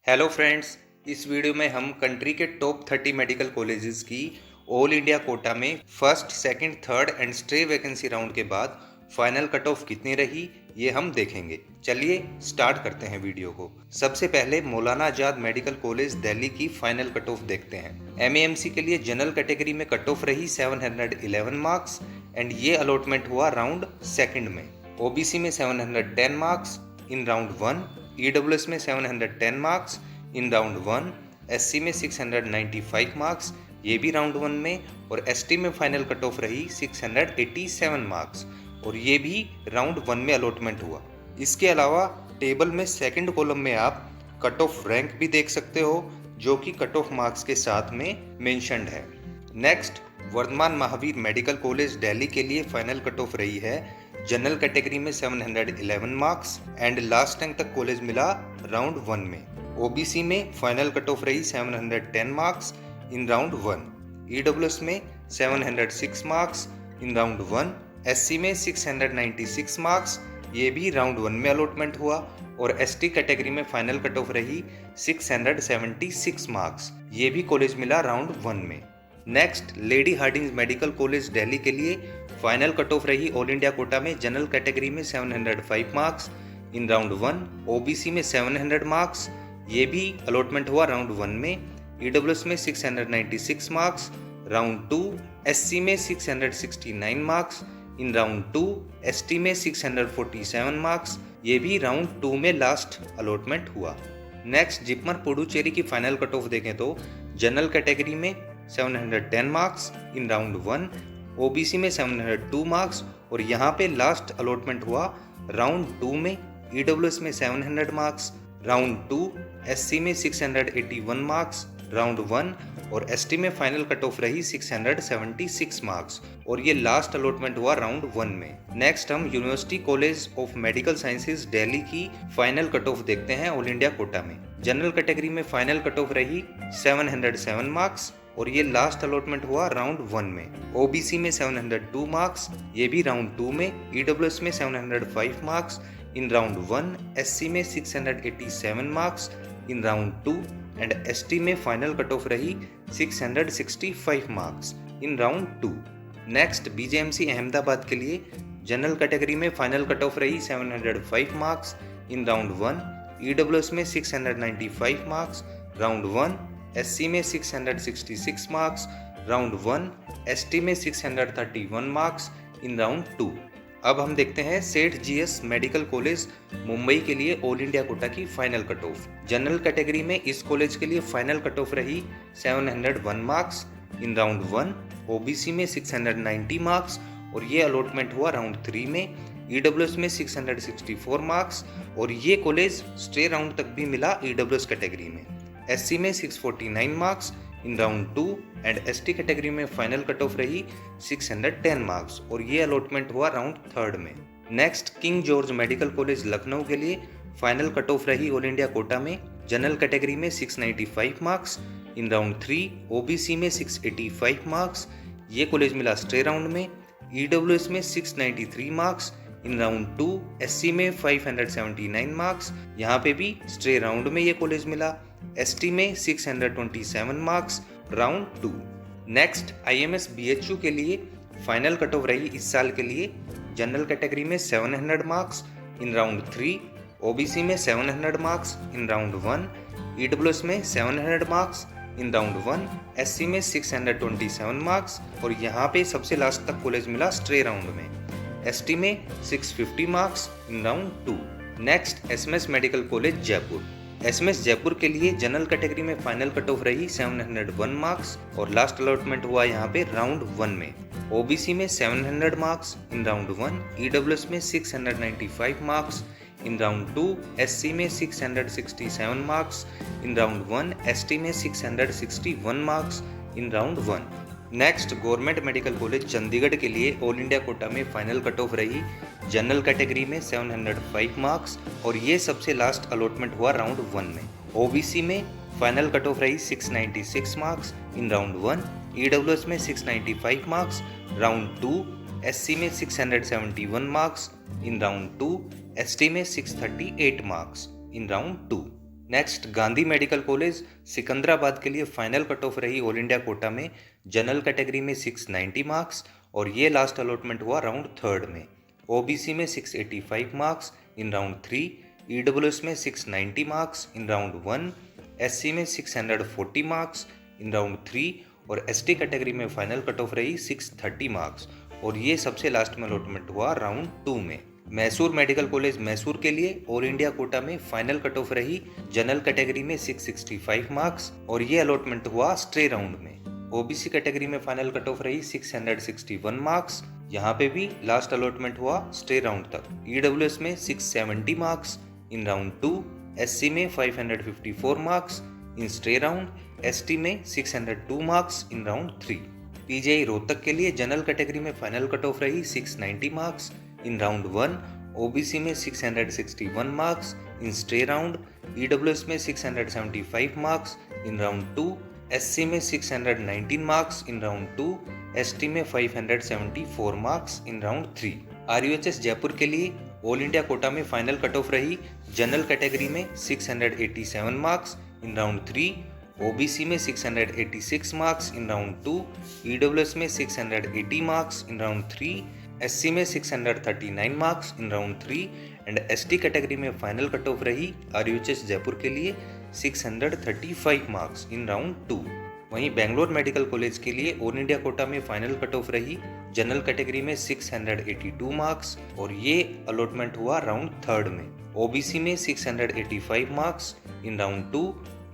Hello friends, इस video में हम कंट्री के टॉप 30 मेडिकल कॉलेजेस की ऑल इंडिया कोटा में first, second, third and stay vacancy round के बाद फाइनल कट ऑफ कितनी रही ये हम देखेंगे। चलिए स्टार्ट करते हैं वीडियो को। सबसे पहले मौलाना आजाद मेडिकल कॉलेज दिल्ली की फाइनल कट ऑफ देखते हैं। एमएएमसी के लिए जनरल कैटेगरी में कट ऑफ रही 711 मार्क्स एंड ये अलॉटमेंट हुआ राउंड सेकंड में। ओबीसी में 710 मार्क्स इन राउंड 1, ईडब्ल्यूएस में 710 मार्क्स इन राउंड 1, एससी में 695 मार्क्स ये भी राउंड 1 में, और एसटी में फाइनल कट ऑफ रही 687 मार्क्स और ये भी राउंड 1 में अलॉटमेंट हुआ। इसके अलावा टेबल में सेकंड कॉलम में आप कट ऑफ रैंक भी देख सकते हो जो कि कट ऑफ मार्क्स के साथ में मेंशन्ड है। Next, Vardhaman Mahavir medical college Delhi के लिए फाइनल कट ऑफ रही है जनरल कैटेगरी में 711 मार्क्स एंड लास्ट रैंक तक कॉलेज मिला राउंड 1 में। ओबीसी में फाइनल कट ऑफ रही 710 मार्क्स इन राउंड 1, ईडब्ल्यूएस में 706 मार्क्स इन राउंड 1, एससी में 696 मार्क्स ये भी राउंड 1 में अलॉटमेंट हुआ, और एसटी कैटेगरी में फाइनल कट ऑफ रही 676 मार्क्स ये भी कॉलेज मिला राउंड 1 में। Next, lady Hardinge medical college Delhi के लिए फाइनल कट ऑफ रही ऑल इंडिया कोटा में जनरल कैटेगरी में 705 मार्क्स इन राउंड 1, ओबीसी में 700 मार्क्स ये भी अलॉटमेंट हुआ राउंड 1 में, ईडब्ल्यूएस में 696 मार्क्स राउंड 2, एससी में 669 मार्क्स इन राउंड 2, एसटी में 647 मार्क्स ये भी राउंड 2 में लास्ट अलॉटमेंट हुआ। नेक्स्ट, जिपमर पुडुचेरी की फाइनल कट ऑफ देखें तो जनरल कैटेगरी में 710 मार्क्स इन राउंड 1, ओबीसी में 702 मार्क्स और यहाँ पे लास्ट अलॉटमेंट हुआ राउंड 2 में, ईडब्ल्यूएस में 700 मार्क्स राउंड 2, एससी में 681 मार्क्स राउंड 1 और एसटी में फाइनल कट ऑफ रही 676 मार्क्स और ये लास्ट अलॉटमेंट हुआ राउंड 1 में। नेक्स्ट, हम university college of medical sciences Delhi की फाइनल कट ऑफ देखते हैं ऑल इंडिया कोटा में। जनरल कैटेगरी में फाइनल कट ऑफ रही 707 मार्क्स और ये लास्ट अलॉटमेंट हुआ राउंड 1 में। ओबीसी में 702 मार्क्स ये भी राउंड 2 में, ईडब्ल्यूएस में 705 मार्क्स इन राउंड 1, एससी में 687 marks in round 2 and ST में फाइनल कट ऑफ रही 665 marks in round 2। Next, BJMC Ahmedabad के लिए जनरल कैटेगरी में फाइनल कट ऑफ रही 705 मार्क्स इन राउंड 1, ईडब्ल्यूएस में 695 मार्क्स राउंड 1, एससी में 666 मार्क्स राउंड 1, एसटी में 631 मार्क्स इन राउंड 2। अब हम देखते हैं सेठ जीएस मेडिकल कॉलेज मुंबई के लिए ऑल इंडिया कोटा की final cut off. General category में इस कॉलेज के लिए फाइनल कट ऑफ रही 701 मार्क्स इन राउंड 1, ओबीसी में 690 मार्क्स और ये अलॉटमेंट हुआ राउंड 3 में, ईडब्ल्यूएस में 664 मार्क्स और ये कॉलेज स्टे राउंड तक भी मिला ईडब्ल्यूएस कैटेगरी में, एससी में 649 marks in round 2 and ST category में फाइनल कट ऑफ रही 610 मार्क्स और ये अलॉटमेंट हुआ राउंड 3 में। Next, king George medical college Lucknow के लिए फाइनल कट ऑफ रही ऑल इंडिया कोटा में जनरल कैटेगरी में 695 मार्क्स इन राउंड 3, ओबीसी में 685 मार्क्स ये कॉलेज मिला स्टे राउंड में, ईडब्ल्यूएस में 693 मार्क्स इन राउंड 2, एससी में 579 मार्क्स यहाँ पे भी स्टे राउंड में ये कॉलेज मिला, एसटी में 627 marks round 2। Next, IMS BHU के लिए फाइनल कट ऑफ रही इस साल के लिए जनरल कैटेगरी में 700 मार्क्स इन राउंड 3, ओबीसी में 700 मार्क्स इन राउंड 1, ईडब्ल्यूएस में 700 मार्क्स इन राउंड 1, एससी में 627 मार्क्स और यहाँ पे सबसे लास्ट तक कॉलेज मिला स्ट्रे राउंड में, एसटी में 650 marks in round 2। Next, SMS medical college Jaipur. SMS Jaipur के लिए जनरल कैटेगरी में फाइनल कट ऑफ रही 701 मार्क्स और लास्ट अलॉटमेंट हुआ यहाँ पे राउंड 1 में, ओबीसी में 700 मार्क्स इन राउंड 1, ईडब्ल्यूएस में 695 मार्क्स इन राउंड 2, एससी में 667 मार्क्स इन राउंड 1, एसटी में 661 marks in round 1। Next, government medical college Chandigarh के लिए ऑल इंडिया कोटा में फाइनल कट ऑफ रही जनरल कैटेगरी में 705 मार्क्स और ये सबसे लास्ट अलॉटमेंट हुआ राउंड 1 में, ओबीसी में फाइनल कट ऑफ रही 696 मार्क्स इन राउंड 1, ईडब्ल्यूएस में 695 मार्क्स राउंड 2, एससी में 671 मार्क्स इन राउंड 2, एसटी में 638 marks in round 2। Next Gandhi medical college Secunderabad के लिए फाइनल कट ऑफ रही ऑल इंडिया कोटा में जनरल कैटेगरी में 690 मार्क्स और ये लास्ट अलॉटमेंट हुआ राउंड थर्ड में। ओबीसी में 685 मार्क्स इन राउंड 3, ईडब्ल्यूएस में 690 मार्क्स इन राउंड 1, एससी में 640 मार्क्स इन राउंड 3 और एसटी कैटेगरी में फाइनल कट ऑफ रही 630 मार्क्स और ये सबसे लास्ट में अलॉटमेंट हुआ राउंड 2 में। मैसूर मेडिकल कॉलेज मैसूर के लिए ऑल इंडिया कोटा में फाइनल कट ऑफ रही जनरल कैटेगरी में 665 मार्क्स और ये अलॉटमेंट हुआ स्ट्रे राउंड में। ओबीसी कैटेगरी में फाइनल कट ऑफ रही 661 मार्क्स, यहाँ पे भी लास्ट अलॉटमेंट हुआ स्ट्रे राउंड तक। ईडब्ल्यूएस में 670 मार्क्स इन राउंड 2, एससी में 554 marks in stray round, ST में 602 marks in round 3। PGI Rohtak के लिए जनरल कैटेगरी में फाइनल कट ऑफ रही 690 मार्क्स इन राउंड 1, ओबीसी में 661 marks in stray round, EWS में 675 मार्क्स इन राउंड 2, एससी में 619 marks in round 2, ST में 574 marks in round 3। RUHS Jaipur के लिए ऑल इंडिया कोटा में फाइनल कट ऑफ रही जनरल कैटेगरी में 687 मार्क्स इन राउंड 3, ओबीसी में 686 मार्क्स इन राउंड 2, ईडब्ल्यूएस में 680 मार्क्स इन राउंड 3, एससी में 639 marks in round 3 and ST category में फाइनल कट ऑफ रही आरयूएचएस जयपुर के लिए 635 मार्क्स इन राउंड 2। वहीं बेंगलोर मेडिकल कॉलेज के लिए ऑल इंडिया कोटा में फाइनल कट ऑफ रही जनरल कैटेगरी में 682 मार्क्स और ये अलॉटमेंट हुआ राउंड थर्ड में। ओबीसी में 685 मार्क्स इन राउंड 2,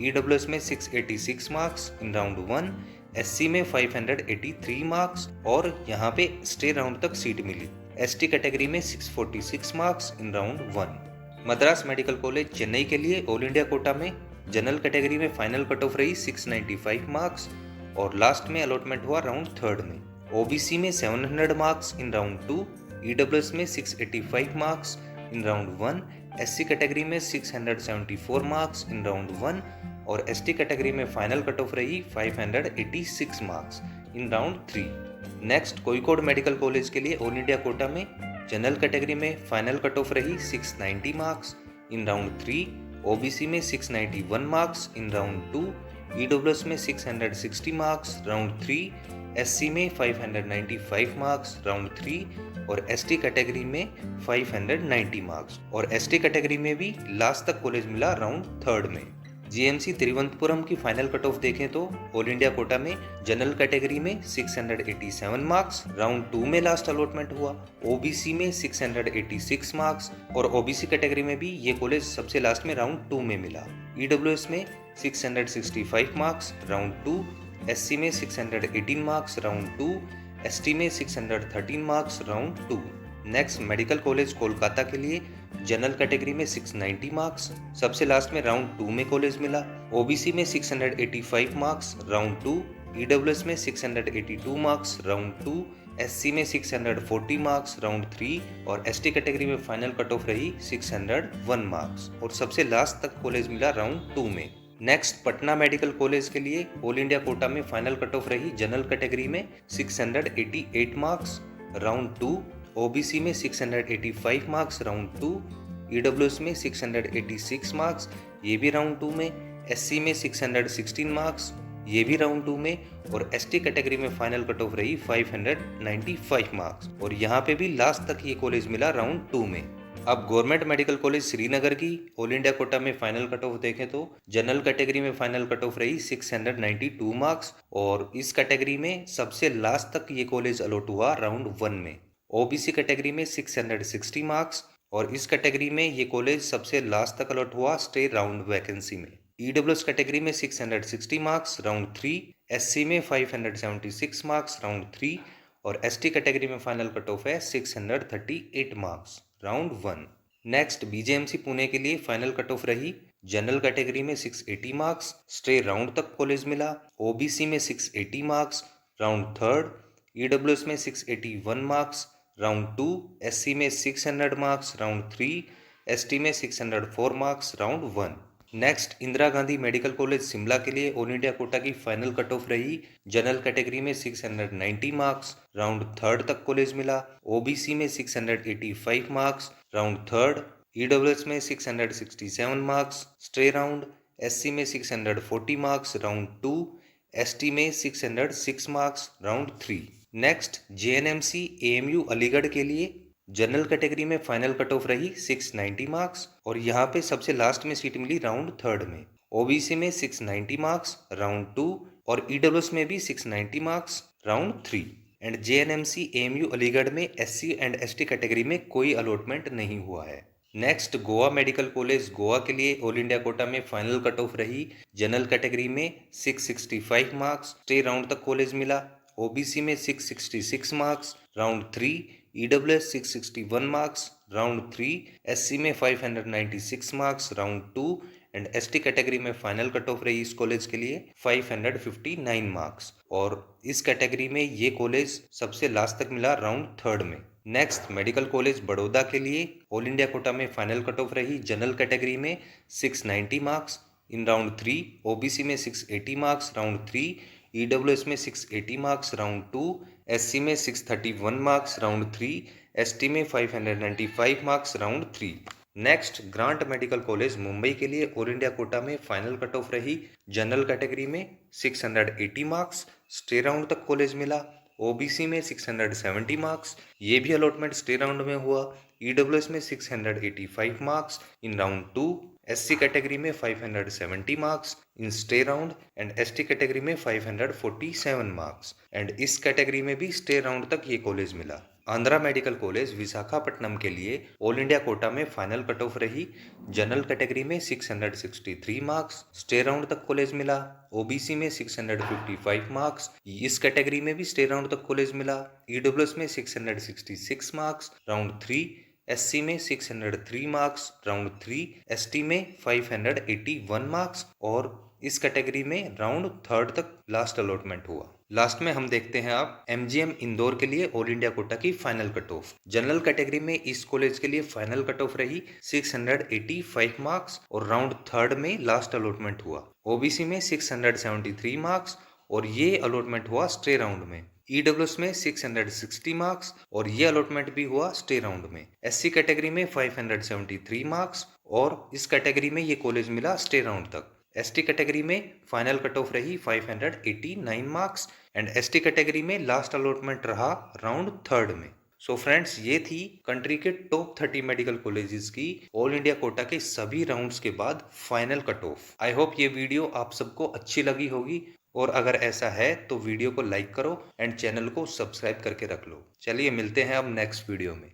ईडब्ल्यूएस में 686 मार्क्स इन राउंड 1, एससी में 583 मार्क्स और यहाँ पे स्टे राउंड तक सीट मिली। एसटी कैटेगरी में 646 marks in round 1। Madras medical college Chennai के लिए ऑल इंडिया कोटा में जनरल कैटेगरी में फाइनल कट ऑफ रही 695 मार्क्स और लास्ट में अलॉटमेंट हुआ राउंड थर्ड में। ओबीसी में 700 मार्क्स इन राउंड 2, ईडब्ल्यूएस में 685 marks in round 1, SC category में 674 मार्क्स इन राउंड 1 और एसटी कैटेगरी में फाइनल कट ऑफ रही 586 marks in round 3। Next Kozhikode medical college के लिए ऑल इंडिया कोटा में जनरल कैटेगरी में फाइनल कट ऑफ रही 690 मार्क्स इन राउंड 3, ओबीसी में 691 मार्क्स इन राउंड 2, ईडब्ल्यूएस में 660 मार्क्स राउंड 3, एससी में 595 मार्क्स राउंड 3 और एसटी कैटेगरी में 590 मार्क्स और एसटी कैटेगरी में भी लास्ट तक कॉलेज मिला राउंड थर्ड में। जीएमसी तिरुवनंतपुरम की फाइनल कट ऑफ देखें तो ऑल इंडिया कोटा में जनरल कैटेगरी में 687 मार्क्स राउंड 2 में लास्ट अलॉटमेंट हुआ, ओबीसी में 686 मार्क्स और ओबीसी कैटेगरी में भी ये कॉलेज सबसे लास्ट में राउंड 2 में मिला। ईडब्ल्यूएस में 665 मार्क्स राउंड 2, एससी में 618 मार्क्स राउंड 2, एसटी में 613 marks round 2। Next medical college Kolkata के लिए जनरल कैटेगरी में 690 मार्क्स सबसे लास्ट में राउंड 2 में कॉलेज मिला, ओबीसी में 685 मार्क्स राउंड 2, ईडब्ल्यूएस में 682 मार्क्स राउंड 2, एससी में 640 मार्क्स राउंड 3 और एसटी कैटेगरी में फाइनल कट ऑफ रही 601 मार्क्स और सबसे लास्ट तक कॉलेज मिला राउंड 2 में। नेक्स्ट पटना मेडिकल कॉलेज के लिए ऑल इंडिया कोटा में फाइनल कट ऑफ रही जनरल कैटेगरी में 688 मार्क्स राउंड 2, ओबीसी में 685 मार्क्स राउंड 2, ईडब्ल्यूएस में 686 मार्क्स ये भी राउंड 2 में, एससी में 616 मार्क्स ये भी राउंड 2 में और एसटी कैटेगरी में फाइनल कट ऑफ रही 595 मार्क्स और यहाँ पे भी लास्ट तक ये कॉलेज मिला राउंड 2 में। अब गवर्नमेंट मेडिकल कॉलेज श्रीनगर की ऑल इंडिया कोटा में फाइनल कट ऑफ देखें तो जनरल कैटेगरी में फाइनल कट ऑफ रही 692 मार्क्स और इस कैटेगरी में सबसे लास्ट तक ये कॉलेज अलॉट हुआ राउंड 1 में। ओबीसी कैटेगरी में 660 मार्क्स और इस कैटेगरी में ये कॉलेज सबसे लास्ट तक अलॉट हुआ स्टे राउंड वैकेंसी में। ईडब्ल्यूएस कैटेगरी में 660 मार्क्स राउंड 3, एससी में 576 मार्क्स राउंड 3 और एसटी कैटेगरी में फाइनल कट ऑफ है 638 marks round 1। Next BJMC Pune के लिए फाइनल कट ऑफ रही जनरल कैटेगरी में 680 मार्क्स स्टे राउंड तक कॉलेज मिला, ओबीसी में 680 मार्क्स राउंड थर्ड, ईडब्ल्यूएस में 681 मार्क्स राउंड 2, एससी में 600 मार्क्स राउंड 3, एसटी में 604 marks round 1। Next Indira Gandhi medical college Shimla के लिए ऑल इंडिया कोटा की फाइनल कट ऑफ रही जनरल कैटेगरी में 690 मार्क्स राउंड थर्ड तक कॉलेज मिला, ओबीसी में 685 मार्क्स राउंड थर्ड, ईडब्ल्यूएस में 667 मार्क्स स्ट्रे राउंड, एससी में 640 मार्क्स राउंड 2, एसटी में 606 marks round 3। Next JNMC AMU Aligarh के लिए जनरल कैटेगरी में फाइनल कट ऑफ रही 690 मार्क्स और यहाँ पे सबसे लास्ट में सीट मिली राउंड थर्ड में। ओबीसी में 690 मार्क्स राउंड 2 और ईडब्ल्यूएस में भी 690 marks round 3। And JNMC AMU Aligarh में एससी एंड एसटी कैटेगरी में कोई अलॉटमेंट नहीं हुआ है। Next Goa medical college Goa के लिए ऑल इंडिया कोटा में फाइनल कट ऑफ रही जनरल कैटेगरी में 665 मार्क्स स्टे राउंड तक कॉलेज मिला, ओबीसी में 666 marks round 3, EWS 661 marks round 3, SC में 596 marks round 2 and ST category में फाइनल कट ऑफ रही इस कॉलेज के लिए 559 मार्क्स और इस कैटेगरी में ये कॉलेज सबसे लास्ट तक मिला राउंड थर्ड में। नेक्स्ट मेडिकल कॉलेज बड़ौदा के लिए ऑल इंडिया कोटा में फाइनल कट ऑफ रही जनरल कैटेगरी में 690 मार्क्स इन राउंड 3, ओबीसी में 680 मार्क्स राउंड 3, ईडब्ल्यूएस में 680 मार्क्स राउंड 2, एससी में 631 मार्क्स राउंड 3, एसटी में 595 marks round 3। Next grant medical college Mumbai के लिए ऑल इंडिया कोटा में फाइनल कट ऑफ रही जनरल कैटेगरी में 680 मार्क्स स्टे राउंड तक कॉलेज मिला, ओबीसी में 670 मार्क्स ये भी अलॉटमेंट स्टे राउंड में हुआ, ईडब्ल्यूएस में 685 marks in round 2, SC category में 570 marks in stay round and ST category में 547 मार्क्स एंड इस कैटेगरी में भी स्टे राउंड तक ये कॉलेज मिला। आंध्रा मेडिकल कॉलेज विशाखापट्टनम के लिए ऑल इंडिया कोटा में फाइनल कट ऑफ रही जनरल कैटेगरी में 663 मार्क्स स्टे राउंड तक कॉलेज मिला, ओबीसी में 655 मार्क्स इस कैटेगरी में भी स्टे राउंड तक कॉलेज मिला, ईडब्ल्यूएस में 666 मार्क्स राउंड 3, एससी में 603 मार्क्स राउंड 3, एसटी में 581 मार्क्स और इस कैटेगरी में राउंड थर्ड तक लास्ट अलॉटमेंट हुआ। लास्ट में हम देखते हैं आप एमजीएम इंदौर के लिए ऑल इंडिया कोटा की final cut off. General category में इस कॉलेज के लिए फाइनल कट ऑफ रही 685 मार्क्स और राउंड थर्ड में लास्ट अलॉटमेंट हुआ, ओबीसी में 673 मार्क्स और ये अलॉटमेंट हुआ स्टे राउंड में, ईडब्ल्यूएस में 660 मार्क्स और ये अलॉटमेंट भी हुआ स्टे राउंड में, एससी कैटेगरी में 573 मार्क्स और इस कैटेगरी में ये कॉलेज मिला स्टे राउंड तक, एसटी कैटेगरी में फाइनल कट ऑफ रही 589 मार्क्स एंड एसटी कैटेगरी में लास्ट अलॉटमेंट रहा राउंड थर्ड में। सो फ्रेंड्स ये थी कंट्री के टॉप 30 मेडिकल कॉलेजेस की ऑल इंडिया कोटा के सभी राउंड्स के बाद final cut off. I hope ये वीडियो आप सबको अच्छी लगी होगी और अगर ऐसा है तो वीडियो को लाइक करो एंड चैनल को सब्सक्राइब करके रख लो। चलिए मिलते हैं अब नेक्स्ट वीडियो में।